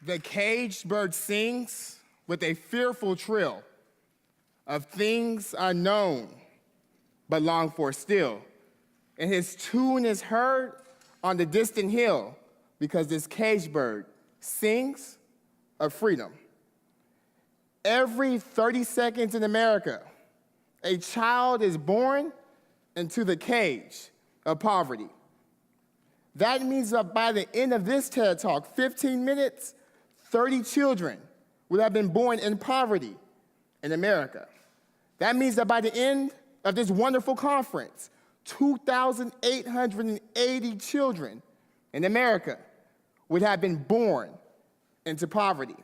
The caged bird sings with a fearful trill of things unknown but longed for still. And his tune is heard on the distant hill because this caged bird sings of freedom. Every 30 seconds in America, a child is born into the cage of poverty. That means that by the end of this TED Talk, 15 minutes, 30 children would have been born in poverty in America. That means that by the end of this wonderful conference, 2,880 children in America would have been born into poverty.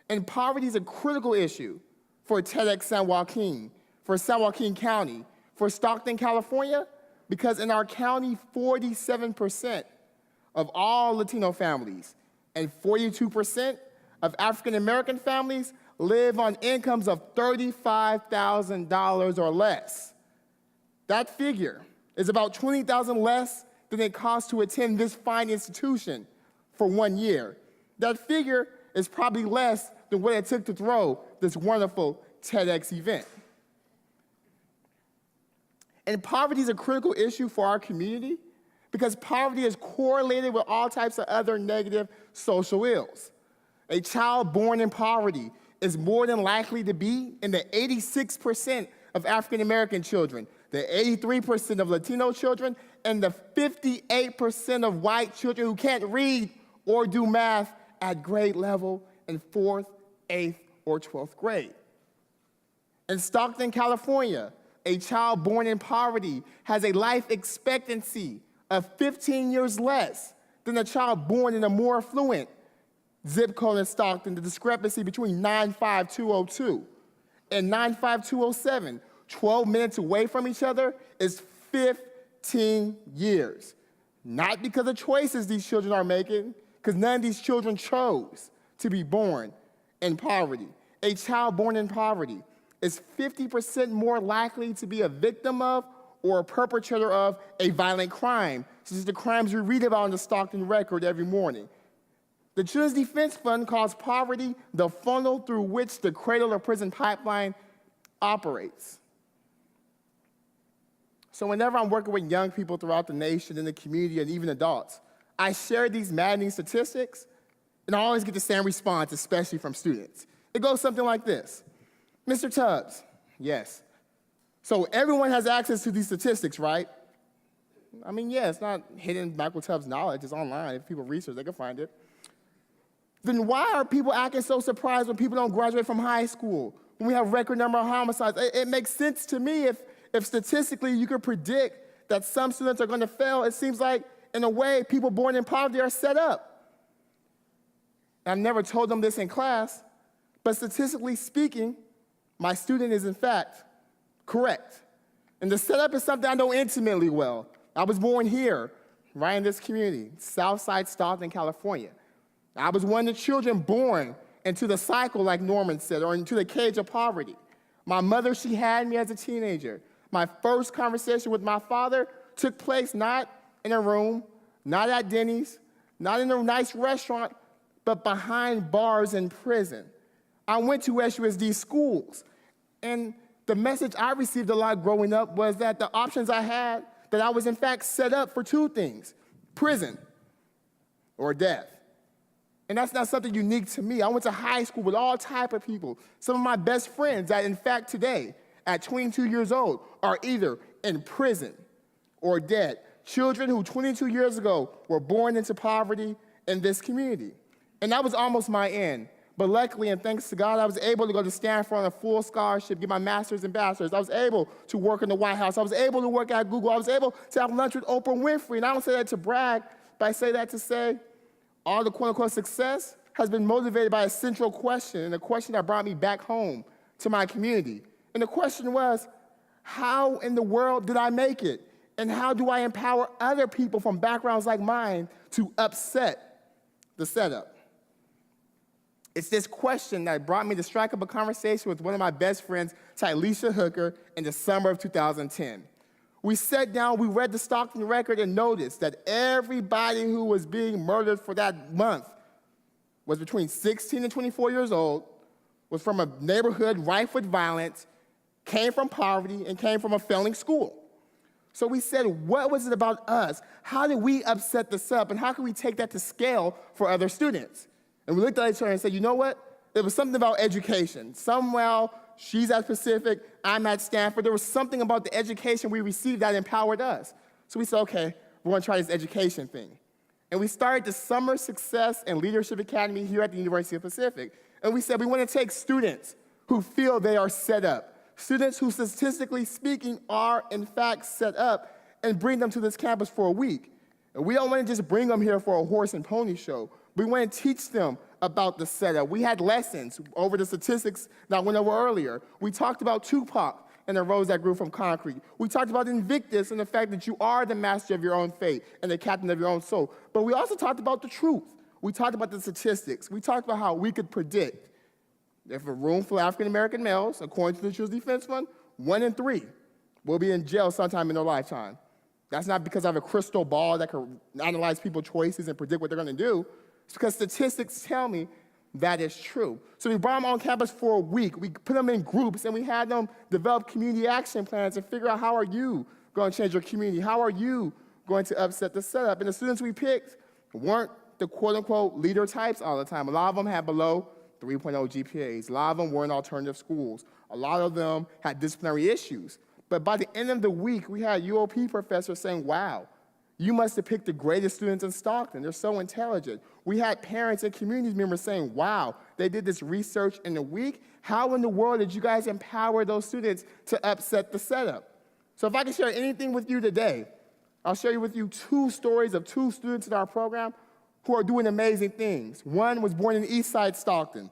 And poverty is a critical issue for TEDxSanJoaquin, for San Joaquin County, for Stockton, California, because in our county, 47% of all Latino families and 42% of African-American families live on incomes of $35,000 or less. That figure is about $20,000 less than it costs to attend this fine institution for 1 year. That figure is probably less than what it took to throw this wonderful TEDx event. And poverty is a critical issue for our community because poverty is correlated with all types of other negative social ills. A child born in poverty is more than likely to be in the 86% of African-American children, the 83% of Latino children, and the 58% of white children who can't read or do math at grade level in 4th, 8th, or 12th grade. In Stockton, California, a child born in poverty has a life expectancy of 15 years less than a child born in a more affluent zip code in Stockton. The discrepancy between 95202 and 95207, 12 minutes away from each other, is 15 years. Not because of choices these children are making, because none of these children chose to be born in poverty. A child born in poverty is 50% more likely to be a victim of or a perpetrator of a violent crime, such as the crimes we read about in the Stockton Record every morning. The Children's Defense Fund calls poverty the funnel through which the cradle-to-prison pipeline operates. So whenever I'm working with young people throughout the nation, in the community, and even adults, I share these maddening statistics, and I always get the same response, especially from students. It goes something like this. Mr. Tubbs, yes. So everyone has access to these statistics, right? I mean, yeah, it's not hidden Michael Tubbs' knowledge. It's online. If people research, they can find it. Then why are people acting so surprised when people don't graduate from high school, when we have record number of homicides? It makes sense to me if statistically you could predict that some students are going to fail. It seems like, in a way, people born in poverty are set up. I've never told them this in class, but statistically speaking, my student is, in fact, correct. And the setup is something I know intimately well. I was born here, right in this community, Southside Stockton, California. I was one of the children born into the cycle, like Norman said, or into the cage of poverty. My mother, she had me as a teenager. My first conversation with my father took place not in a room, not at Denny's, not in a nice restaurant, but behind bars in prison. I went to SUSD schools, and the message I received a lot growing up was that the options I had, that I was in fact set up for two things, prison or death. And that's not something unique to me. I went to high school with all type of people. Some of my best friends that, in fact, today, at 22 years old, are either in prison or dead. Children who 22 years ago were born into poverty in this community. And that was almost my end. But luckily, and thanks to God, I was able to go to Stanford on a full scholarship, get my master's and bachelor's. I was able to work in the White House. I was able to work at Google. I was able to have lunch with Oprah Winfrey. And I don't say that to brag, but I say that to say all the quote-unquote success has been motivated by a central question, and a question that brought me back home to my community. And the question was, how in the world did I make it? And how do I empower other people from backgrounds like mine to upset the setup? It's this question that brought me to strike up a conversation with one of my best friends, Tylisha Hooker, in the summer of 2010. We sat down, we read the Stockton Record, and noticed that everybody who was being murdered for that month was between 16 and 24 years old, was from a neighborhood rife with violence, came from poverty, and came from a failing school. So we said, what was it about us? How did we upset this up, and how can we take that to scale for other students? And we looked at each other and said, you know what? It was something about education. Somehow, she's at Pacific, I'm at Stanford. There was something about the education we received that empowered us. So we said, okay, we're gonna try this education thing. And we started the Summer Success and Leadership Academy here at the University of Pacific. And we said we want to take students who feel they are set up, students who statistically speaking are in fact set up, and bring them to this campus for a week. And we don't want to just bring them here for a horse and pony show. We want to teach them about the setup. We had lessons over the statistics that I went over earlier. We talked about Tupac and the rose that grew from concrete. We talked about Invictus and the fact that you are the master of your own fate and the captain of your own soul. But we also talked about the truth. We talked about the statistics. We talked about how we could predict if a room full of African-American males, according to the Children's Defense Fund, 1 in 3 will be in jail sometime in their lifetime. That's not because I have a crystal ball that can analyze people's choices and predict what they're gonna do. It's because statistics tell me that is true. So we brought them on campus for a week. We put them in groups, and we had them develop community action plans and figure out how are you going to change your community? How are you going to upset the setup? And the students we picked weren't the quote-unquote leader types all the time. A lot of them had below 3.0 GPAs. A lot of them were in alternative schools. A lot of them had disciplinary issues. But by the end of the week, we had UOP professors saying, wow, you must have picked the greatest students in Stockton. They're so intelligent. We had parents and community members saying, wow, they did this research in a week. How in the world did you guys empower those students to upset the setup? So if I can share anything with you today, I'll share with you 2 stories of 2 students in our program who are doing amazing things. One was born in East Side Stockton.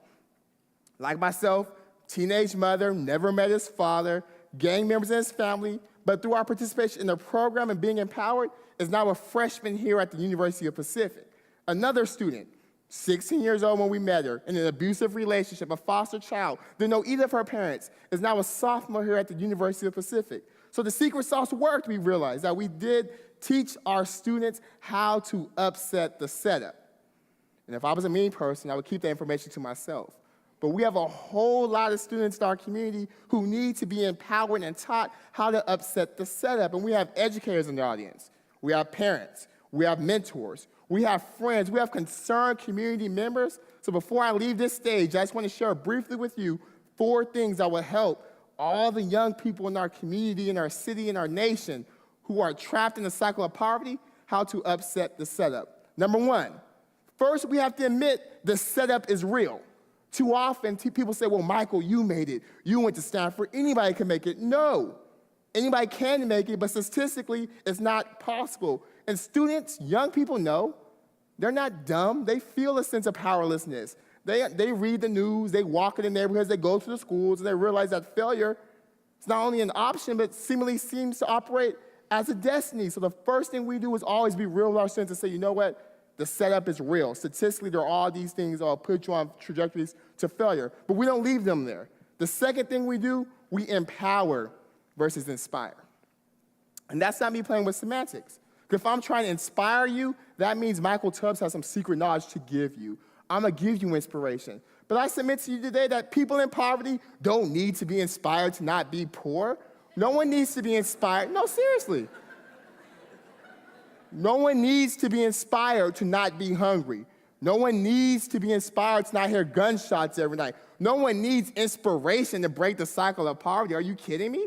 Like myself, teenage mother, never met his father, gang members in his family, but through our participation in the program and being empowered, is now a freshman here at the University of Pacific. Another student, 16 years old when we met her, in an abusive relationship, a foster child, didn't know either of her parents, is now a sophomore here at the University of Pacific. So the secret sauce worked, we realized, that we did teach our students how to upset the setup. And if I was a mean person, I would keep that information to myself. But we have a whole lot of students in our community who need to be empowered and taught how to upset the setup. And we have educators in the audience. We have parents. We have mentors. We have friends. We have concerned community members. So before I leave this stage, I just want to share briefly with you 4 things that will help all the young people in our community, in our city, in our nation who are trapped in the cycle of poverty, how to upset the setup. Number 1, first we have to admit the setup is real. Too often people say, well, Michael, you made it. You went to Stanford. Anybody can make it. No. Anybody can make it, but statistically, it's not possible. And students, young people know, they're not dumb. They feel a sense of powerlessness. They read the news, they walk in the neighborhoods, they go to the schools, and they realize that failure is not only an option, but seemingly seems to operate as a destiny. So the first thing we do is always be real with our students and say, you know what? The setup is real. Statistically, there are all these things that will put you on trajectories to failure, but we don't leave them there. The second thing we do, we empower versus inspire. And that's not me playing with semantics. Because if I'm trying to inspire you, that means Michael Tubbs has some secret knowledge to give you. I'm gonna give you inspiration. But I submit to you today that people in poverty don't need to be inspired to not be poor. No one needs to be inspired. No, seriously. No one needs to be inspired to not be hungry. No one needs to be inspired to not hear gunshots every night. No one needs inspiration to break the cycle of poverty. Are you kidding me?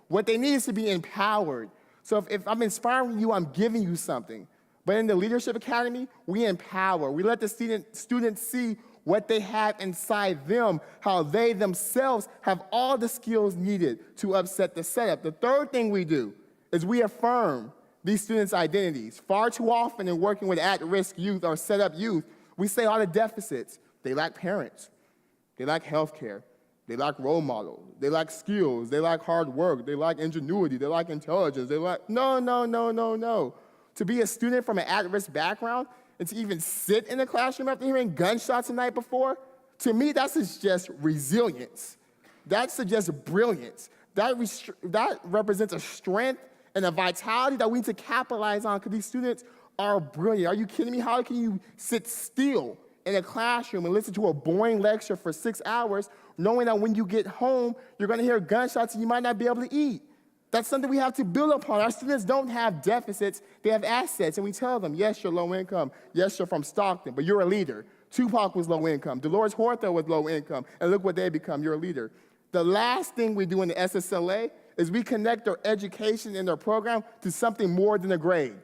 What they need is to be empowered. So if I'm inspiring you, I'm giving you something. But in the Leadership Academy, we empower. We let the students see what they have inside them, how they themselves have all the skills needed to upset the setup. The third thing we do is we affirm these students' identities. Far too often in working with at-risk youth or set-up youth, we say all the deficits. They lack parents. They lack health care. They lack role models. They lack skills. They lack hard work. They lack ingenuity. They lack intelligence. They lack, no. To be a student from an at-risk background and to even sit in the classroom after hearing gunshots the night before, to me, that suggests resilience. That suggests brilliance. That represents a strength and a vitality that we need to capitalize on because these students are brilliant. Are you kidding me? How can you sit still in a classroom and listen to a boring lecture for 6 hours, knowing that when you get home, you're going to hear gunshots and you might not be able to eat. That's something we have to build upon. Our students don't have deficits, they have assets, and we tell them, yes, you're low income, yes, you're from Stockton, but you're a leader. Tupac was low income, Dolores Huerta was low income, and look what they become, you're a leader. The last thing we do in the SSLA is we connect their education and their program to something more than a grade,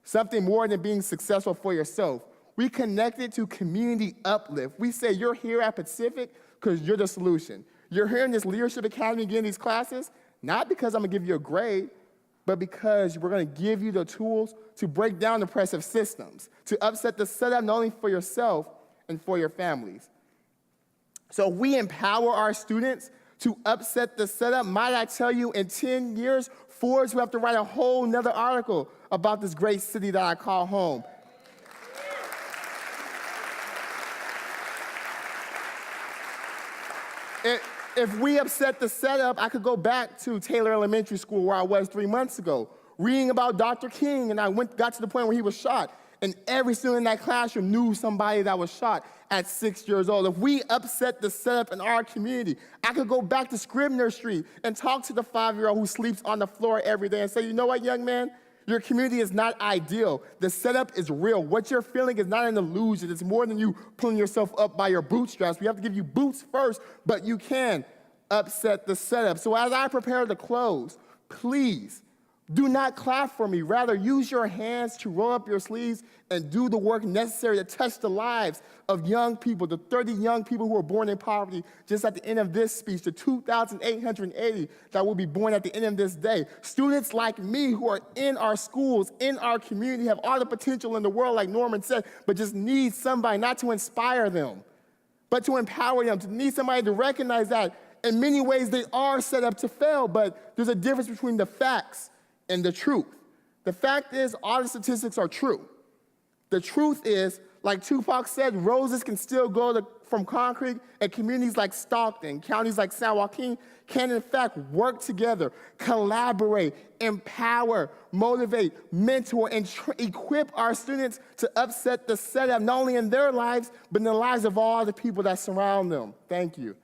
something more than being successful for yourself. We connect it to community uplift. We say you're here at Pacific because you're the solution. You're here in this leadership academy getting these classes, not because I'm gonna give you a grade, but because we're gonna give you the tools to break down oppressive systems, to upset the setup not only for yourself and for your families. So we empower our students to upset the setup. Might I tell you, in 10 years, Forbes will have to write a whole nother article about this great city that I call home. If we upset the setup, I could go back to Taylor Elementary School where I was 3 months ago, reading about Dr. King, and I got to the point where he was shot, and every student in that classroom knew somebody that was shot at 6 years old. If we upset the setup in our community, I could go back to Scribner Street and talk to the 5-year-old who sleeps on the floor every day and say, you know what, young man? Your community is not ideal. The setup is real. What you're feeling is not an illusion. It's more than you pulling yourself up by your bootstraps. We have to give you boots first, but you can upset the setup. So as I prepare to close, please do not clap for me. Rather, use your hands to roll up your sleeves and do the work necessary to touch the lives of young people, the 30 young people who were born in poverty just at the end of this speech, the 2,880 that will be born at the end of this day. Students like me who are in our schools, in our community, have all the potential in the world, like Norman said, but just need somebody not to inspire them, but to empower them, to need somebody to recognize that in many ways they are set up to fail, but there's a difference between the facts and the truth. The fact is, all the statistics are true. The truth is, like Tupac said, roses can still grow from concrete, and communities like Stockton, counties like San Joaquin can in fact work together, collaborate, empower, motivate, mentor, and equip our students to upset the setup, not only in their lives, but in the lives of all the people that surround them. Thank you.